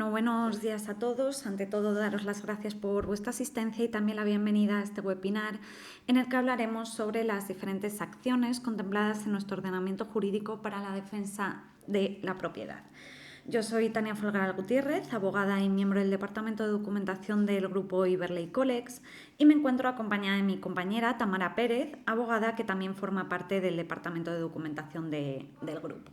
Bueno, buenos días a todos. Ante todo, daros las gracias por vuestra asistencia y también la bienvenida a este webinar en el que hablaremos sobre las diferentes acciones contempladas en nuestro ordenamiento jurídico para la defensa de la propiedad. Yo soy Tania Folgar Gutiérrez, abogada y miembro del Departamento de Documentación del grupo Iberley Colex, y me encuentro acompañada de mi compañera Tamara Pérez, abogada que también forma parte del Departamento de Documentación del grupo.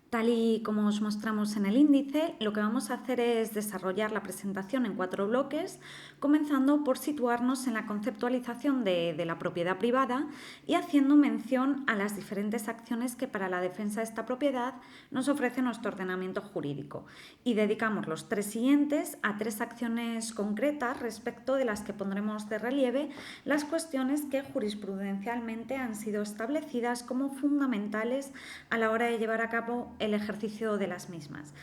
Tal y como os mostramos en el índice, lo que vamos a hacer es desarrollar la presentación en 4 bloques, comenzando por situarnos en la conceptualización de la propiedad privada y haciendo mención a las diferentes acciones que para la defensa de esta propiedad nos ofrece nuestro ordenamiento jurídico. Y dedicamos los 3 siguientes a 3 acciones concretas respecto de las que pondremos de relieve las cuestiones que jurisprudencialmente han sido establecidas como fundamentales a la hora de llevar a cabo el ejercicio de las mismas.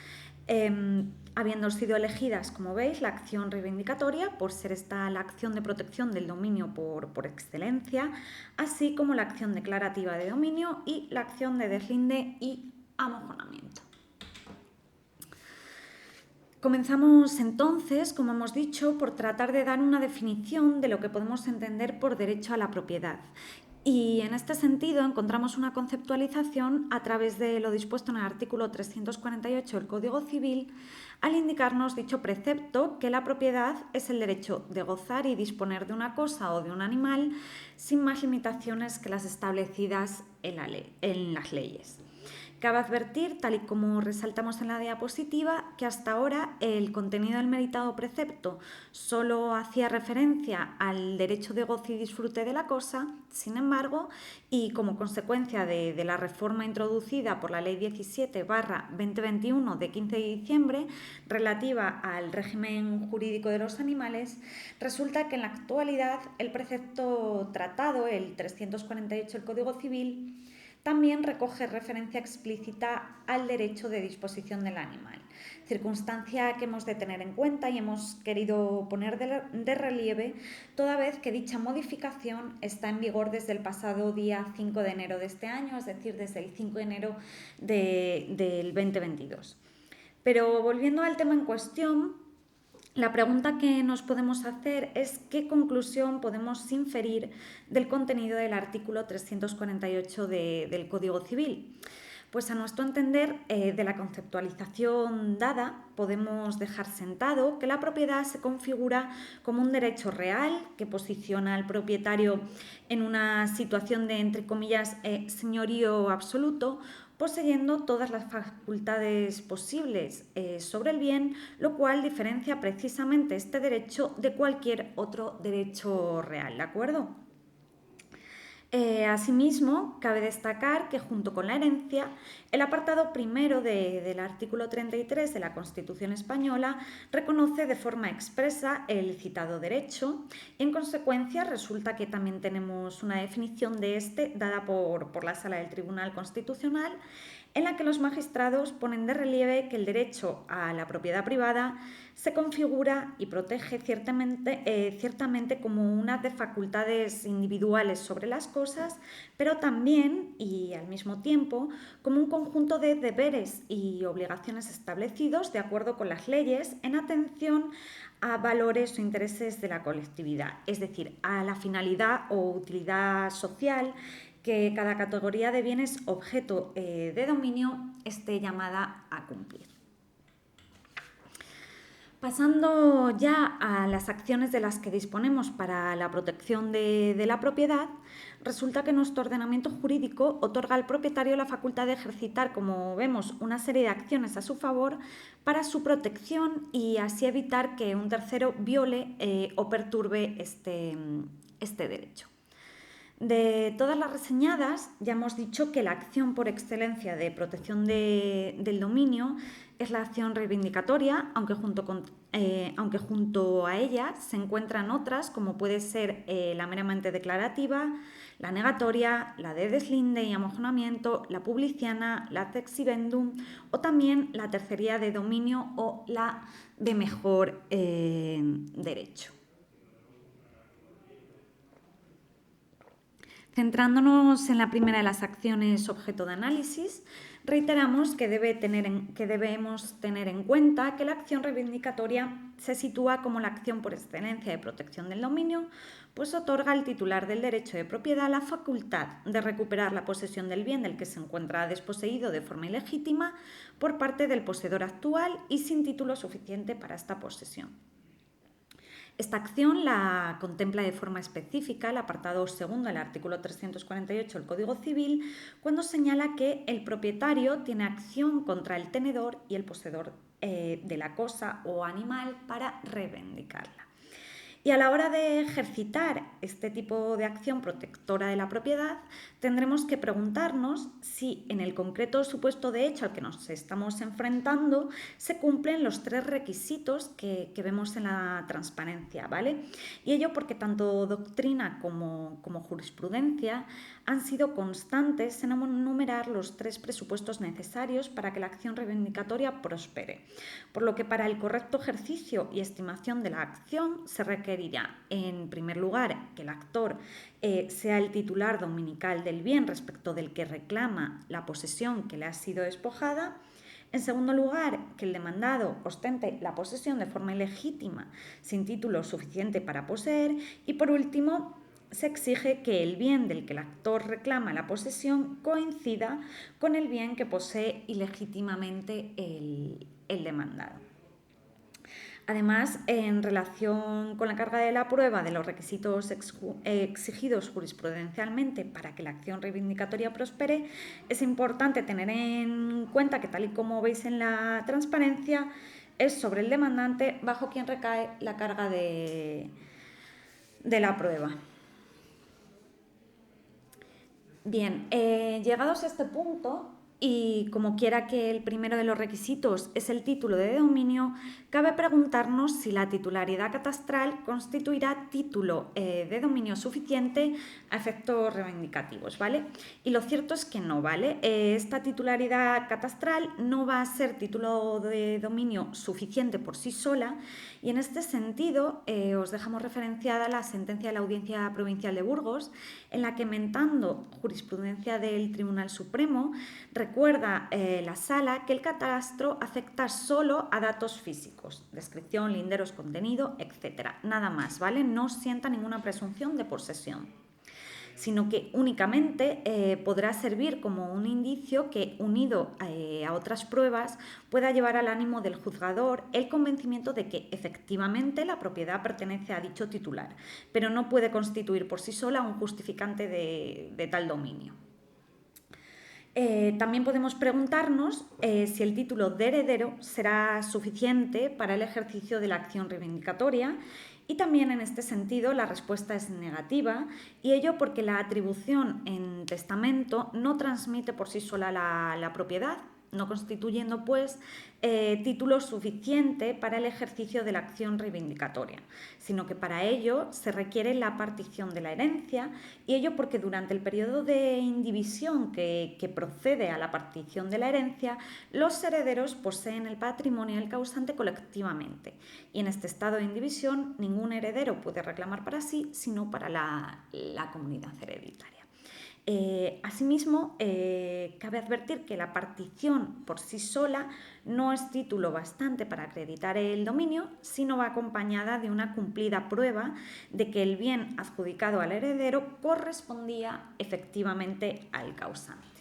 Habiendo sido elegidas, como veis, la acción reivindicatoria, por ser esta la acción de protección del dominio por excelencia, así como la acción declarativa de dominio y la acción de deslinde y amojonamiento. Comenzamos entonces, como hemos dicho, por tratar de dar una definición de lo que podemos entender por derecho a la propiedad. Y en este sentido encontramos una conceptualización a través de lo dispuesto en el artículo 348 del Código Civil, al indicarnos dicho precepto que la propiedad es el derecho de gozar y disponer de una cosa o de un animal sin más limitaciones que las establecidas en las leyes. Cabe advertir, tal y como resaltamos en la diapositiva, que hasta ahora el contenido del meritado precepto solo hacía referencia al derecho de goce y disfrute de la cosa. Sin embargo, y como consecuencia de la reforma introducida por la Ley 17/2021 de 15 de diciembre relativa al régimen jurídico de los animales, resulta que en la actualidad el precepto tratado, el 348 del Código Civil, también recoge referencia explícita al derecho de disposición del animal, circunstancia que hemos de tener en cuenta y hemos querido poner de relieve toda vez que dicha modificación está en vigor desde el pasado día 5 de enero de este año, es decir, desde el 5 de enero del 2022. Pero volviendo al tema en cuestión, la pregunta que nos podemos hacer es qué conclusión podemos inferir del contenido del artículo 348 del Código Civil. Pues a nuestro entender, de la conceptualización dada, podemos dejar sentado que la propiedad se configura como un derecho real que posiciona al propietario en una situación de, entre comillas, señorío absoluto, poseyendo todas las facultades posibles sobre el bien, lo cual diferencia precisamente este derecho de cualquier otro derecho real, ¿de acuerdo? Asimismo, cabe destacar que junto con la herencia, el apartado primero del artículo 33 de la Constitución española reconoce de forma expresa el citado derecho y en consecuencia resulta que también tenemos una definición de este dada por la Sala del Tribunal Constitucional, en la que los magistrados ponen de relieve que el derecho a la propiedad privada se configura y protege ciertamente como una de facultades individuales sobre las cosas, pero también y al mismo tiempo como un conjunto de deberes y obligaciones establecidos de acuerdo con las leyes en atención a valores o intereses de la colectividad, es decir, a la finalidad o utilidad social que cada categoría de bienes objeto de dominio esté llamada a cumplir. Pasando ya a las acciones de las que disponemos para la protección de la propiedad, resulta que nuestro ordenamiento jurídico otorga al propietario la facultad de ejercitar, como vemos, una serie de acciones a su favor para su protección y así evitar que un tercero viole o perturbe este derecho. De todas las reseñadas, ya hemos dicho que la acción por excelencia de protección del dominio es la acción reivindicatoria, aunque junto a ella se encuentran otras, como puede ser la meramente declarativa, la negatoria, la de deslinde y amojonamiento, la publiciana, la texibendum o también la tercería de dominio o la de mejor derecho. Centrándonos en la primera de las acciones objeto de análisis, reiteramos que debemos tener en cuenta que la acción reivindicatoria se sitúa como la acción por excelencia de protección del dominio, pues otorga al titular del derecho de propiedad la facultad de recuperar la posesión del bien del que se encuentra desposeído de forma ilegítima por parte del poseedor actual y sin título suficiente para esta posesión. Esta acción la contempla de forma específica el apartado segundo del artículo 348 del Código Civil, cuando señala que el propietario tiene acción contra el tenedor y el poseedor de la cosa o animal para reivindicarla. Y a la hora de ejercitar este tipo de acción protectora de la propiedad, tendremos que preguntarnos si en el concreto supuesto de hecho al que nos estamos enfrentando se cumplen los 3 requisitos que vemos en la transparencia, ¿vale? Y ello porque tanto doctrina como jurisprudencia han sido constantes en enumerar los 3 presupuestos necesarios para que la acción reivindicatoria prospere, por lo que para el correcto ejercicio y estimación de la acción se requiere en primer lugar, que el actor sea el titular dominical del bien respecto del que reclama la posesión que le ha sido despojada. En segundo lugar, que el demandado ostente la posesión de forma ilegítima, sin título suficiente para poseer. Y por último, se exige que el bien del que el actor reclama la posesión coincida con el bien que posee ilegítimamente el demandado. Además, en relación con la carga de la prueba de los requisitos exigidos jurisprudencialmente para que la acción reivindicatoria prospere, es importante tener en cuenta que, tal y como veis en la transparencia, es sobre el demandante bajo quien recae la carga de la prueba. Bien, llegados a este punto, y como quiera que el primero de los requisitos es el título de dominio, cabe preguntarnos si la titularidad catastral constituirá título de dominio suficiente a efectos reivindicativos, ¿vale? Y lo cierto es que no, ¿vale? Esta titularidad catastral no va a ser título de dominio suficiente por sí sola, y en este sentido os dejamos referenciada la sentencia de la Audiencia Provincial de Burgos, en la que, mentando jurisprudencia del Tribunal Supremo, recuerda la sala que el catastro afecta solo a datos físicos, descripción, linderos, contenido, etc. Nada más, ¿vale? No sienta ninguna presunción de posesión, sino que únicamente podrá servir como un indicio que, unido a otras pruebas, pueda llevar al ánimo del juzgador el convencimiento de que efectivamente la propiedad pertenece a dicho titular, pero no puede constituir por sí sola un justificante de tal dominio. También podemos preguntarnos si el título de heredero será suficiente para el ejercicio de la acción reivindicatoria, y también en este sentido la respuesta es negativa, y ello porque la atribución en testamento no transmite por sí sola la propiedad, no constituyendo pues título suficiente para el ejercicio de la acción reivindicatoria, sino que para ello se requiere la partición de la herencia, y ello porque durante el periodo de indivisión que procede a la partición de la herencia, los herederos poseen el patrimonio del causante colectivamente, y en este estado de indivisión ningún heredero puede reclamar para sí, sino para la comunidad hereditaria. Asimismo, cabe advertir que la partición por sí sola no es título bastante para acreditar el dominio, sino va acompañada de una cumplida prueba de que el bien adjudicado al heredero correspondía efectivamente al causante.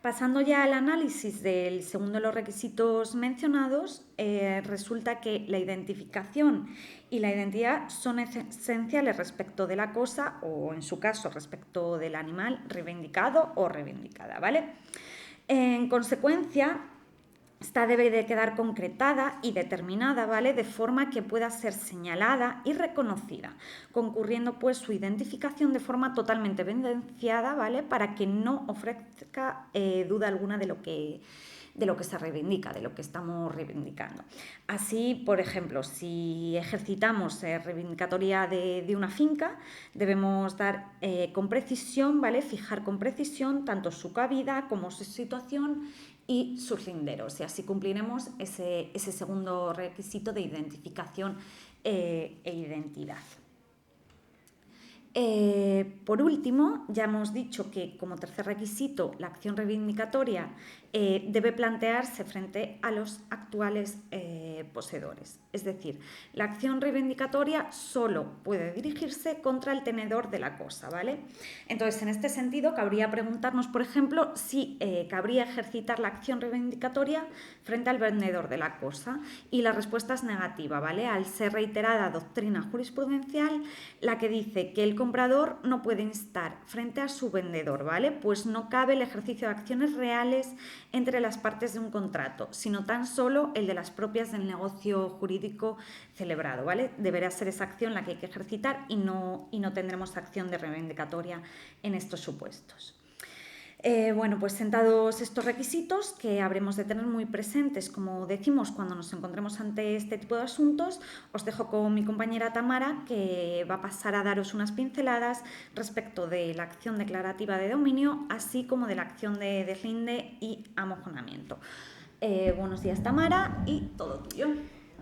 Pasando ya al análisis del segundo de los requisitos mencionados, resulta que la identificación y la identidad son esenciales respecto de la cosa, o en su caso respecto del animal reivindicado o reivindicada, ¿vale? En consecuencia, esta debe de quedar concretada y determinada, ¿vale?, de forma que pueda ser señalada y reconocida, concurriendo pues su identificación de forma totalmente evidenciada, ¿vale?, para que no ofrezca duda alguna de lo que se reivindica, de lo que estamos reivindicando. Así, por ejemplo, si ejercitamos reivindicatoria de una finca, debemos dar con precisión, ¿vale?, fijar con precisión tanto su cabida como su situación y sus linderos, y así cumpliremos ese segundo requisito de identificación e identidad. Por último, ya hemos dicho que como tercer requisito la acción reivindicatoria debe plantearse frente a los actuales poseedores. Es decir, la acción reivindicatoria solo puede dirigirse contra el tenedor de la cosa, ¿vale? Entonces, en este sentido, cabría preguntarnos, por ejemplo, si cabría ejercitar la acción reivindicatoria frente al vendedor de la cosa, y la respuesta es negativa, ¿vale? Al ser reiterada doctrina jurisprudencial la que dice que el comprador no puede instar frente a su vendedor, ¿vale? Pues no cabe el ejercicio de acciones reales entre las partes de un contrato, sino tan solo el de las propias del negocio jurídico celebrado, ¿vale? Deberá ser esa acción la que hay que ejercitar y no tendremos acción de reivindicatoria en estos supuestos. Bueno, pues sentados estos requisitos que habremos de tener muy presentes, como decimos, cuando nos encontremos ante este tipo de asuntos, os dejo con mi compañera Tamara, que va a pasar a daros unas pinceladas respecto de la acción declarativa de dominio, así como de la acción de deslinde y amojonamiento. Buenos días, Tamara, y todo tuyo.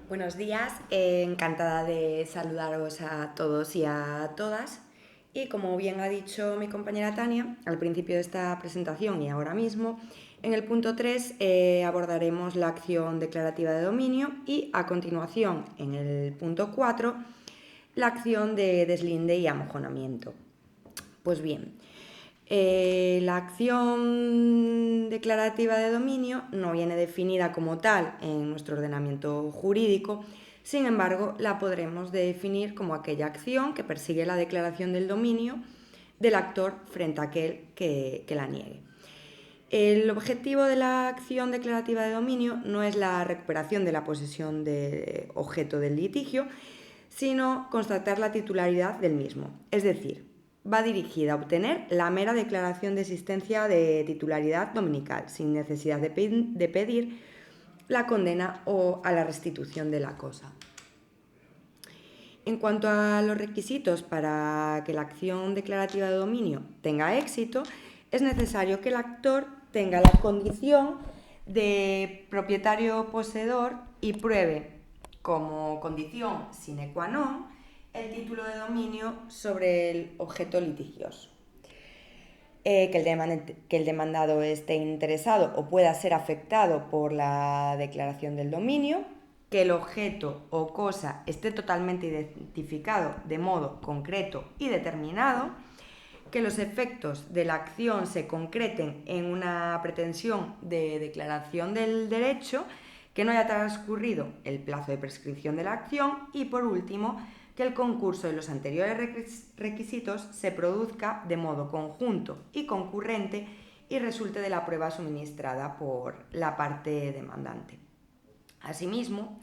Buenos días, encantada de saludaros a todos y a todas. Y como bien ha dicho mi compañera Tania, al principio de esta presentación y ahora mismo, en el punto 3 abordaremos la acción declarativa de dominio y a continuación, en el punto 4, la acción de deslinde y amojonamiento. Pues bien, la acción declarativa de dominio no viene definida como tal en nuestro ordenamiento jurídico. Sin embargo, la podremos definir como aquella acción que persigue la declaración del dominio del actor frente a aquel que la niegue. El objetivo de la acción declarativa de dominio no es la recuperación de la posesión de objeto del litigio, sino constatar la titularidad del mismo. Es decir, va dirigida a obtener la mera declaración de existencia de titularidad dominical, sin necesidad de pedir la condena o a la restitución de la cosa. En cuanto a los requisitos para que la acción declarativa de dominio tenga éxito, es necesario que el actor tenga la condición de propietario poseedor y pruebe como condición sine qua non el título de dominio sobre el objeto litigioso. Que el demandado esté interesado o pueda ser afectado por la declaración del dominio, que el objeto o cosa esté totalmente identificado de modo concreto y determinado, que los efectos de la acción se concreten en una pretensión de declaración del derecho, que no haya transcurrido el plazo de prescripción de la acción y, por último, que el concurso de los anteriores requisitos se produzca de modo conjunto y concurrente y resulte de la prueba suministrada por la parte demandante. Asimismo,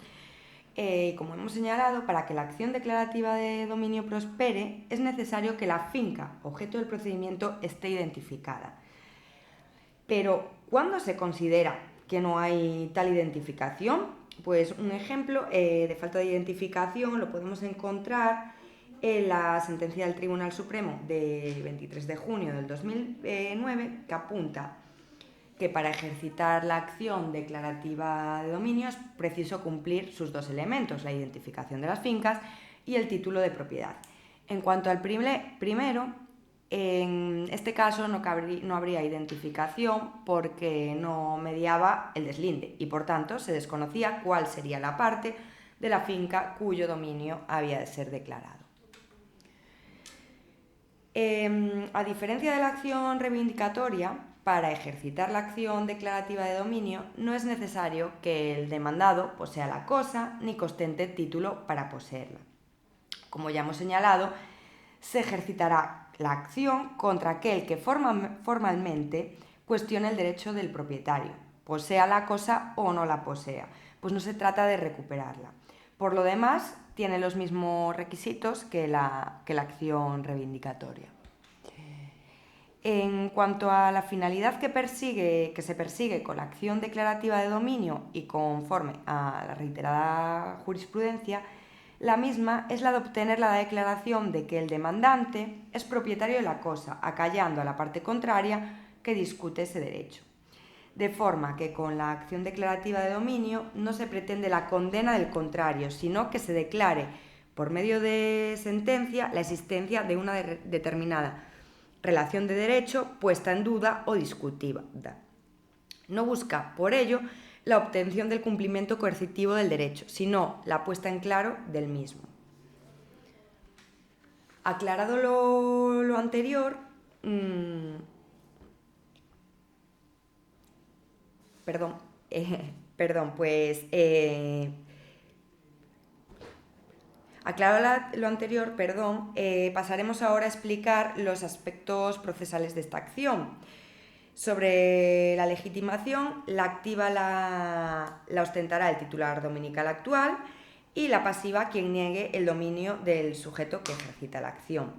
como hemos señalado, para que la acción declarativa de dominio prospere, es necesario que la finca, objeto del procedimiento, esté identificada. Pero, ¿cuándo se considera que no hay tal identificación? Pues un ejemplo de falta de identificación lo podemos encontrar en la sentencia del Tribunal Supremo de 23 de junio del 2009, que apunta que para ejercitar la acción declarativa de dominio es preciso cumplir sus dos elementos, la identificación de las fincas y el título de propiedad. En cuanto al primero, en este caso no habría identificación porque no mediaba el deslinde y por tanto se desconocía cuál sería la parte de la finca cuyo dominio había de ser declarado. A diferencia de la acción reivindicatoria, para ejercitar la acción declarativa de dominio no es necesario que el demandado posea la cosa ni que ostente título para poseerla. Como ya hemos señalado, se ejercitará la acción contra aquel que formalmente cuestione el derecho del propietario, posea la cosa o no la posea, pues no se trata de recuperarla. Por lo demás, tiene los mismos requisitos que la acción reivindicatoria. En cuanto a la finalidad que se persigue con la acción declarativa de dominio y conforme a la reiterada jurisprudencia, la misma es la de obtener la declaración de que el demandante es propietario de la cosa, acallando a la parte contraria que discute ese derecho. De forma que con la acción declarativa de dominio no se pretende la condena del contrario, sino que se declare por medio de sentencia, la existencia de una determinada relación de derecho puesta en duda o discutida. No busca, por ello, la obtención del cumplimiento coercitivo del derecho, sino la puesta en claro del mismo. Aclarado lo anterior, pasaremos ahora a explicar los aspectos procesales de esta acción. Sobre la legitimación, la activa la ostentará el titular dominical actual y la pasiva quien niegue el dominio del sujeto que ejercita la acción.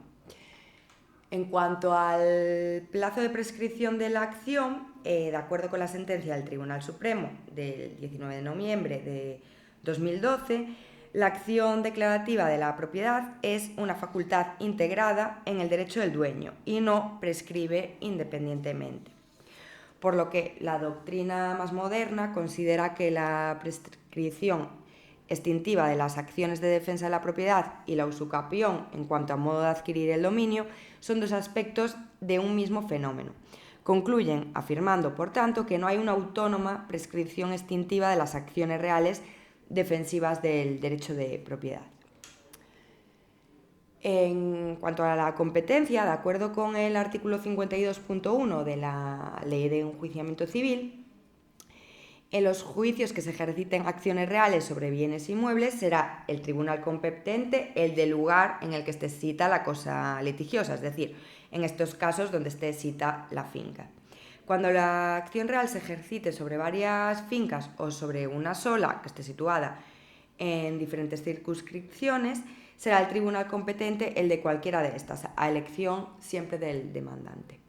En cuanto al plazo de prescripción de la acción, de acuerdo con la sentencia del Tribunal Supremo del 19 de noviembre de 2012, la acción declarativa de la propiedad es una facultad integrada en el derecho del dueño y no prescribe independientemente. Por lo que la doctrina más moderna considera que la prescripción extintiva de las acciones de defensa de la propiedad y la usucapión en cuanto a modo de adquirir el dominio son dos aspectos de un mismo fenómeno. Concluyen afirmando, por tanto, que no hay una autónoma prescripción extintiva de las acciones reales defensivas del derecho de propiedad. En cuanto a la competencia, de acuerdo con el artículo 52.1 de la Ley de Enjuiciamiento Civil, en los juicios que se ejerciten acciones reales sobre bienes inmuebles será el tribunal competente el del lugar en el que esté cita la cosa litigiosa, es decir, en estos casos donde esté cita la finca. Cuando la acción real se ejercite sobre varias fincas o sobre una sola que esté situada en diferentes circunscripciones, será el tribunal competente el de cualquiera de estas, a elección siempre del demandante.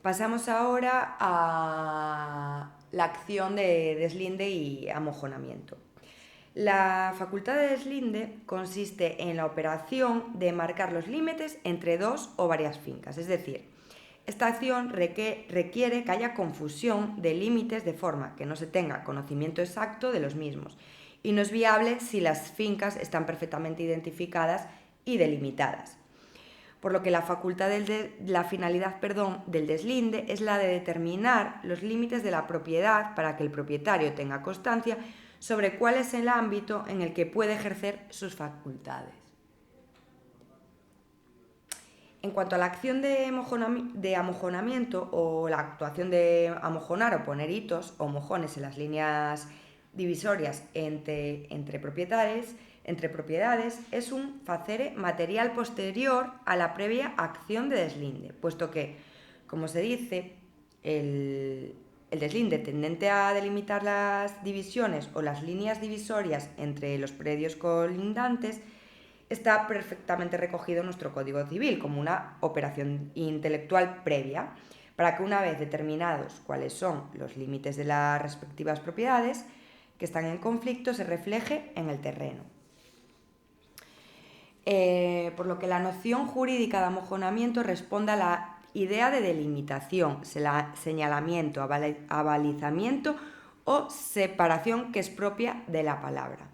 Pasamos ahora a la acción de deslinde y amojonamiento. La facultad de deslinde consiste en la operación de marcar los límites entre dos o varias fincas, es decir, esta acción requiere que haya confusión de límites de forma que no se tenga conocimiento exacto de los mismos y no es viable si las fincas están perfectamente identificadas y delimitadas. Por lo que la finalidad del deslinde es la de determinar los límites de la propiedad para que el propietario tenga constancia sobre cuál es el ámbito en el que puede ejercer sus facultades. En cuanto a la acción de amojonamiento o la actuación de amojonar o poner hitos o mojones en las líneas divisorias entre propiedades, es un facere material posterior a la previa acción de deslinde, puesto que, como se dice, el deslinde tendente a delimitar las divisiones o las líneas divisorias entre los predios colindantes está perfectamente recogido en nuestro Código Civil como una operación intelectual previa, para que una vez determinados cuáles son los límites de las respectivas propiedades que están en conflicto, se refleje en el terreno. Por lo que la noción jurídica de amojonamiento responde a la idea de delimitación, señalamiento, abalizamiento o separación que es propia de la palabra,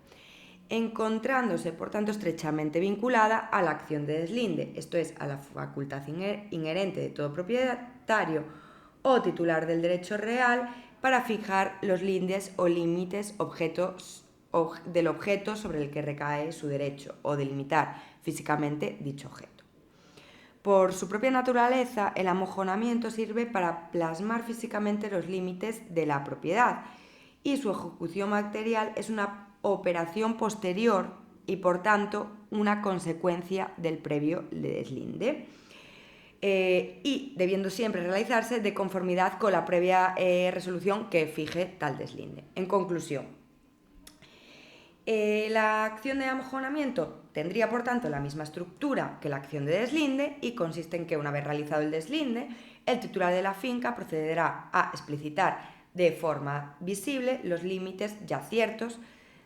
encontrándose por tanto estrechamente vinculada a la acción de deslinde, esto es, a la facultad inherente de todo propietario o titular del derecho real para fijar los lindes o límites del objeto sobre el que recae su derecho o delimitar físicamente dicho objeto. Por su propia naturaleza, el amojonamiento sirve para plasmar físicamente los límites de la propiedad y su ejecución material es una operación posterior y por tanto una consecuencia del previo deslinde. Y debiendo siempre realizarse de conformidad con la previa resolución que fije tal deslinde. En conclusión, la acción de amojonamiento tendría por tanto la misma estructura que la acción de deslinde y consiste en que una vez realizado el deslinde, el titular de la finca procederá a explicitar de forma visible los límites ya ciertos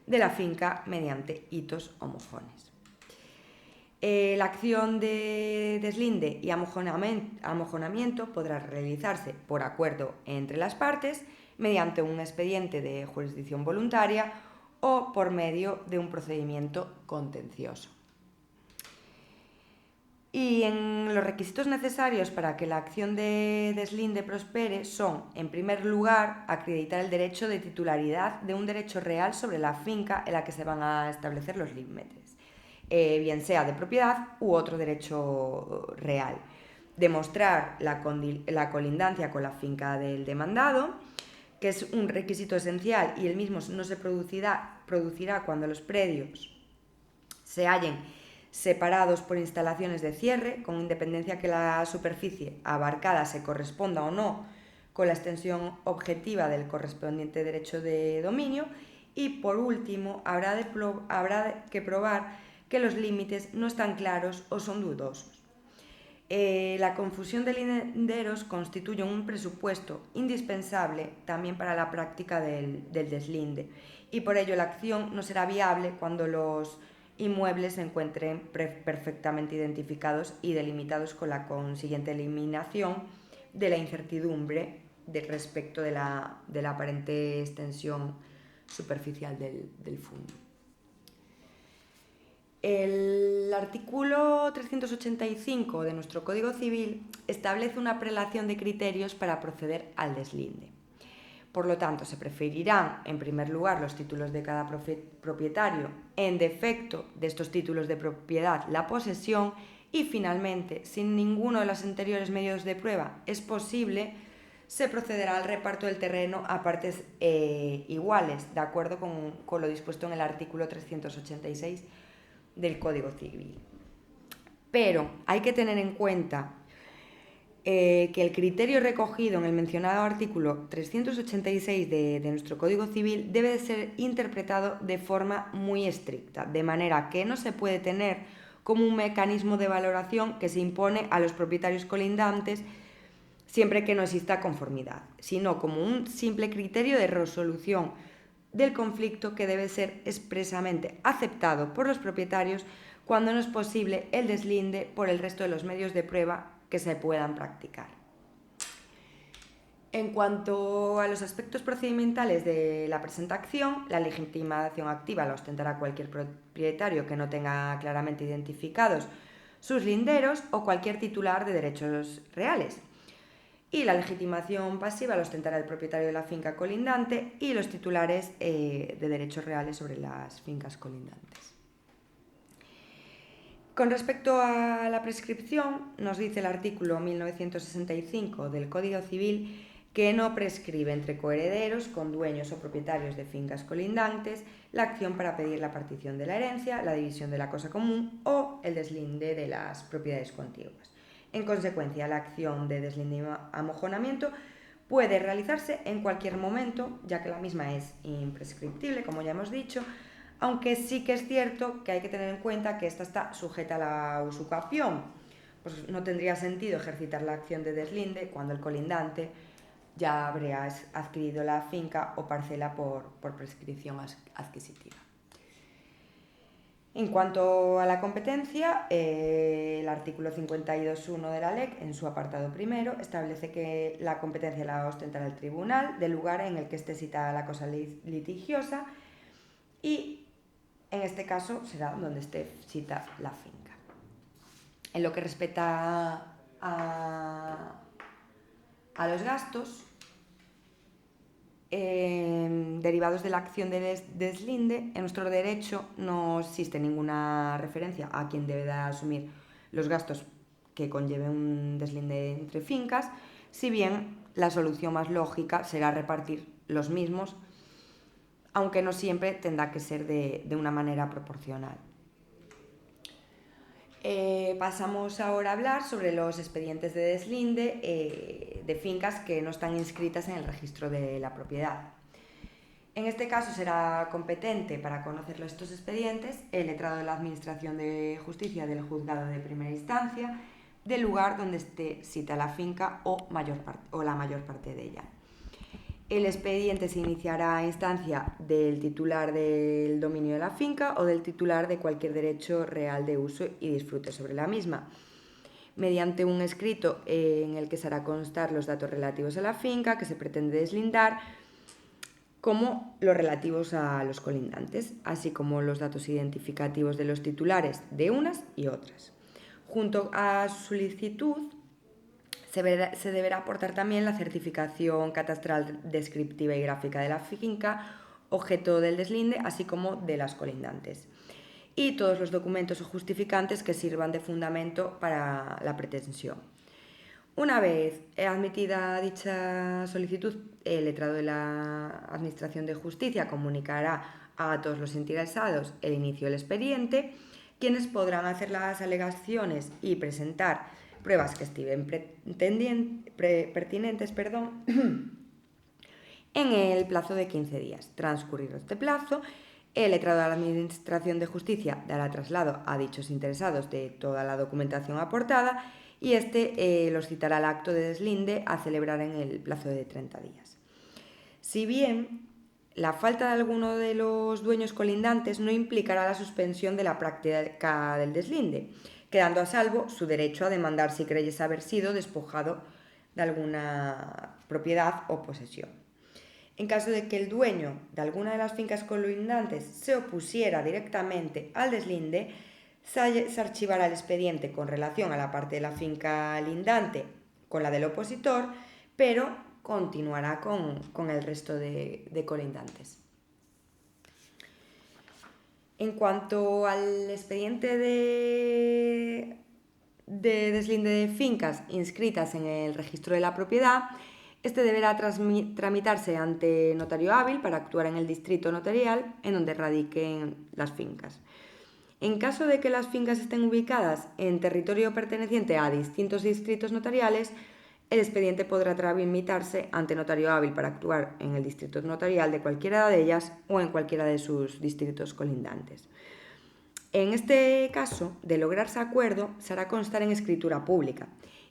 de la finca mediante hitos o mojones. La acción de deslinde y amojonamiento podrá realizarse por acuerdo entre las partes mediante un expediente de jurisdicción voluntaria o por medio de un procedimiento contencioso. Y en los requisitos necesarios para que la acción de deslinde prospere son, en primer lugar, acreditar el derecho de titularidad de un derecho real sobre la finca en la que se van a establecer los límites, bien sea de propiedad u otro derecho real. Demostrar la colindancia con la finca del demandado, que es un requisito esencial y el mismo no se producirá cuando los predios se hallen separados por instalaciones de cierre, con independencia que la superficie abarcada se corresponda o no con la extensión objetiva del correspondiente derecho de dominio. Y por último, habrá que probar que los límites no están claros o son dudosos. La confusión de linderos constituye un presupuesto indispensable también para la práctica del deslinde, y por ello la acción no será viable cuando los inmuebles se encuentren perfectamente identificados y delimitados, con la consiguiente eliminación de la incertidumbre respecto de la aparente extensión superficial del fondo. El artículo 385 de nuestro Código Civil establece una prelación de criterios para proceder al deslinde. Por lo tanto, se preferirán, en primer lugar, los títulos de cada propietario, en defecto de estos títulos de propiedad, la posesión, y finalmente, sin ninguno de los anteriores medios de prueba es posible, se procederá al reparto del terreno a partes iguales, de acuerdo con lo dispuesto en el artículo 386 del Código Civil. Pero hay que tener en cuenta que el criterio recogido en el mencionado artículo 386 de nuestro Código Civil debe de ser interpretado de forma muy estricta, de manera que no se puede tener como un mecanismo de valoración que se impone a los propietarios colindantes siempre que no exista conformidad, sino como un simple criterio de resolución del conflicto que debe ser expresamente aceptado por los propietarios cuando no es posible el deslinde por el resto de los medios de prueba que se puedan practicar. En cuanto a los aspectos procedimentales de la presente acción, la legitimación activa la ostentará cualquier propietario que no tenga claramente identificados sus linderos o cualquier titular de derechos reales. Y la legitimación pasiva la ostentará el propietario de la finca colindante y los titulares de derechos reales sobre las fincas colindantes. Con respecto a la prescripción, nos dice el artículo 1965 del Código Civil que no prescribe entre coherederos, con dueños o propietarios de fincas colindantes, la acción para pedir la partición de la herencia, la división de la cosa común o el deslinde de las propiedades contiguas. En consecuencia, la acción de deslinde y amojonamiento puede realizarse en cualquier momento, ya que la misma es imprescriptible, como ya hemos dicho, aunque sí que es cierto que hay que tener en cuenta que esta está sujeta a la usucapión. Pues no tendría sentido ejercitar la acción de deslinde cuando el colindante ya habría adquirido la finca o parcela por prescripción adquisitiva. En cuanto a la competencia, el artículo 52.1 de la LEC, en su apartado primero, establece que la competencia la ostentará el tribunal del lugar en el que esté citada la cosa litigiosa, y en este caso será donde esté citada la finca. En lo que respecta a los gastos derivados de la acción de deslinde, en nuestro derecho no existe ninguna referencia a quien debe de asumir los gastos que conlleve un deslinde entre fincas, si bien la solución más lógica será repartir los mismos, aunque no siempre tendrá que ser de una manera proporcional. Pasamos ahora a hablar sobre los expedientes de deslinde de fincas que no están inscritas en el registro de la propiedad. En este caso será competente para conocer estos expedientes el letrado de la Administración de Justicia del Juzgado de Primera Instancia del lugar donde esté cita la finca o la mayor parte de ella. El expediente se iniciará a instancia del titular del dominio de la finca o del titular de cualquier derecho real de uso y disfrute sobre la misma, mediante un escrito en el que se hará constar los datos relativos a la finca que se pretende deslindar, como los relativos a los colindantes, así como los datos identificativos de los titulares de unas y otras. Junto a su solicitud se deberá aportar también la certificación catastral descriptiva y gráfica de la finca, objeto del deslinde, así como de las colindantes, y todos los documentos o justificantes que sirvan de fundamento para la pretensión. Una vez admitida dicha solicitud, el letrado de la Administración de Justicia comunicará a todos los interesados el inicio del expediente, quienes podrán hacer las alegaciones y presentar pruebas que estimen pertinentes en el plazo de 15 días. Transcurrido este plazo, el letrado de la Administración de Justicia dará traslado a dichos interesados de toda la documentación aportada y los citará al acto de deslinde a celebrar en el plazo de 30 días. Si bien la falta de alguno de los dueños colindantes no implicará la suspensión de la práctica del deslinde, quedando a salvo su derecho a demandar si creyese haber sido despojado de alguna propiedad o posesión. En caso de que el dueño de alguna de las fincas colindantes se opusiera directamente al deslinde, se archivará el expediente con relación a la parte de la finca lindante con la del opositor, pero continuará con el resto de colindantes. En cuanto al expediente de deslinde de fincas inscritas en el registro de la propiedad, este deberá tramitarse ante notario hábil para actuar en el distrito notarial en donde radiquen las fincas. En caso de que las fincas estén ubicadas en territorio perteneciente a distintos distritos notariales, el expediente podrá tramitarse ante notario hábil para actuar en el distrito notarial de cualquiera de ellas o en cualquiera de sus distritos colindantes. En este caso, de lograrse acuerdo, se hará constar en escritura pública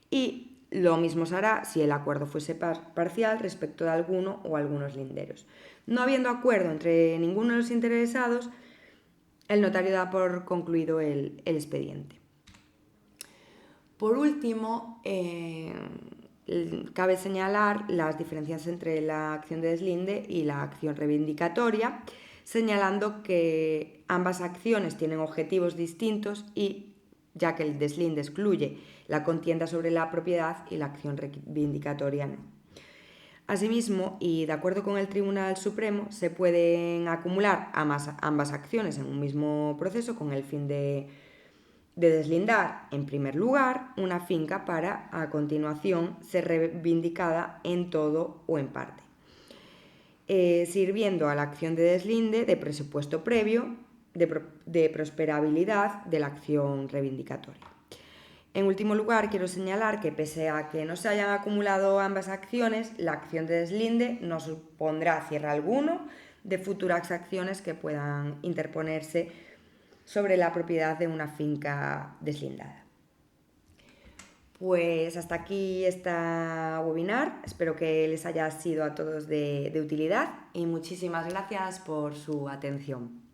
y lo mismo se hará si el acuerdo fuese parcial respecto de alguno o algunos linderos. No habiendo acuerdo entre ninguno de los interesados, el notario da por concluido el expediente. Por último, cabe señalar las diferencias entre la acción de deslinde y la acción reivindicatoria, señalando que ambas acciones tienen objetivos distintos y ya que el deslinde excluye la contienda sobre la propiedad y la acción reivindicatoria no. Asimismo, y de acuerdo con el Tribunal Supremo, se pueden acumular ambas acciones en un mismo proceso con el fin de deslindar, en primer lugar, una finca para, a continuación, ser reivindicada en todo o en parte, sirviendo a la acción de deslinde de presupuesto previo de prosperabilidad de la acción reivindicatoria. En último lugar, quiero señalar que pese a que no se hayan acumulado ambas acciones, la acción de deslinde no supondrá cierre alguno de futuras acciones que puedan interponerse sobre la propiedad de una finca deslindada. Pues hasta aquí esta webinar, espero que les haya sido a todos de utilidad y muchísimas gracias por su atención.